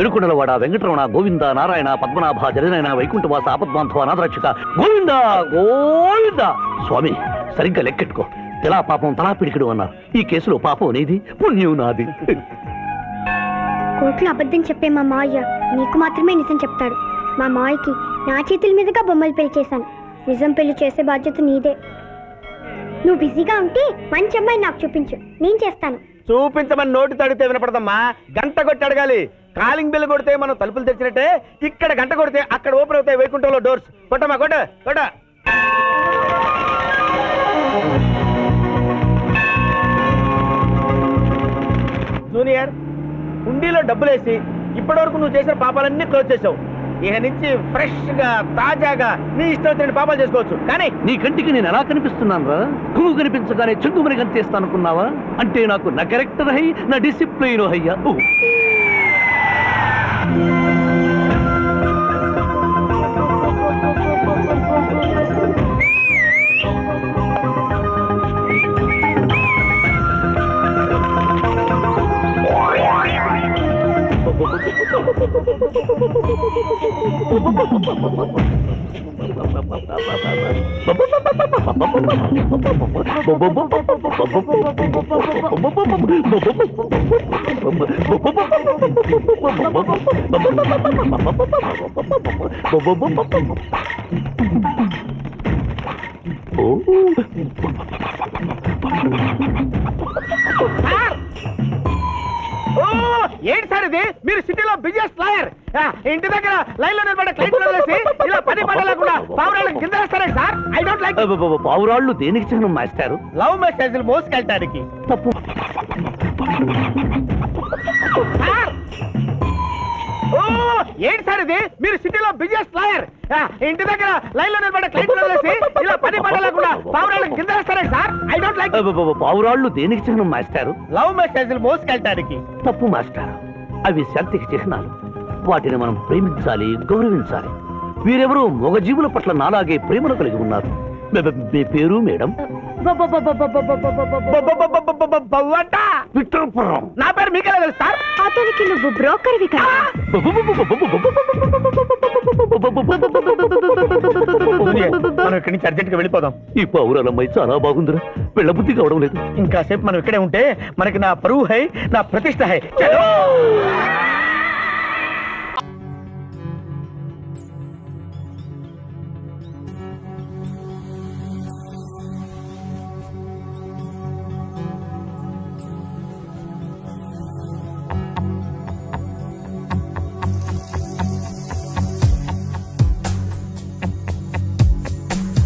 ఏడుకొండలవాడ వెంకటరమణ గోవింద నారాయణ పద్మనాభ జగనైన వైకుంఠవాస ఆపద్బాంధవ అనాథరక్షక గోవింద గోవింద. స్వామి సరిగ్గా లెక్కెట్టుకో. తెలా పాపం తలా పిడికిడు అన్నారు. ఈ కేసులో పాపం అనేది పుణ్యం నాది. కోర్టులో అబద్ధం చెప్పే మా మావయ్య నీకు మాత్రమే నిజం చెప్తాడు. మా మావయ్యకి నా చేతుల మీదుగా బొమ్మలు పెళ్లి చేశాను. నిజం పెళ్లి చేసే బాధ్యత నీదే. నువ్వు బిజీగా ఉంటే మంచి అమ్మాయి నాకు చూపించు, నేను చేస్తాను. చూపించమని నోటి తడితే వినపడదమ్మా. గంట కొట్టి అడగాలి. కాలింగ్ బిల్ కొడితే మనం తలుపులు తెచ్చినట్టే ఇక్కడ గంట కొడితే అక్కడ ఓపెన్ అవుతాయి వైకుంఠంలో డోర్స్. కొట్టమ్మా కొట్ట కొట్ట. జూనియర్, హుండీలో డబ్బులేసి ఇప్పటివరకు నువ్వు చేసిన పాపాలన్నీ క్లోజ్ చేసావు. ఇక నుంచి ఫ్రెష్ గా తాజాగా నీ ఇష్టం వచ్చిన పాపాలు చేసుకోవచ్చు. కానీ నీ కంటికి నేను ఎలా కనిపిస్తున్నాను రా? నువ్వు కనిపించగానే చెంగుమని కనిపిస్తాను అనుకున్నావా? అంటే నాకు నా క్యారెక్టర్ హై, నా డిసిప్లిన్ హయ్యా. ఏంటి సార్ ఇది? మీరు సిటీలో బిజినెస్ లాయర్, ఇంటి దగ్గర లైన్ లో నిలబడే క్లయింట్లు వదిలేసి ఇలా పని పడలేకుండా పావురాళ్ళకి కింద వేస్తారే సార్? I don't like. పావురాళ్ళు దేనికి చిహ్నం మాస్టారు? లవ్ మెసేజ్లు మోసుకెళ్ళటానికి. తప్పు. ఏంటి సార్ ఇది? మీరు సిటీలో బిజినెస్ లాయర్, ఇంటి దగ్గర లైన్ లో నిలబడే క్లయింట్లు వదిలేసి ఇలా పని పడలేకుండా పావురాళ్ళకి కింద వేస్తారే సార్? I don't like. పావురాళ్ళు దేనికి చిహ్నం మాస్టారు? లవ్ మెసేజ్లు మోసుకెళ్ళటానికి. తప్పు మాస్టారు. అవి శాంతికి చిహ్నాలు. వాటిని మనం ప్రేమించాలి, గౌరవించాలి. వీరెవరూ మగజీవుల పట్ల నాలాగే ప్రేమను కలిగి ఉన్నారు. మీ పేరు మేడం? విక్రమపురం. నా పేరు మీకెలా తెలుసు సార్? అతనికి నువ్వు బ్రోకర్వి కదా. మనం ఇక్కడి నుంచి అర్జెంట్ గా వెళ్ళిపోదాం. ఈ పావురాలమ్మాయి చాలా బాగుందిరా. వెళ్ళబుద్ధి కావడం లేదు. ఇంకాసేపు మనం ఇక్కడే ఉంటే మనకి నా పరువు హై, నా ప్రతిష్ట హై. చలో.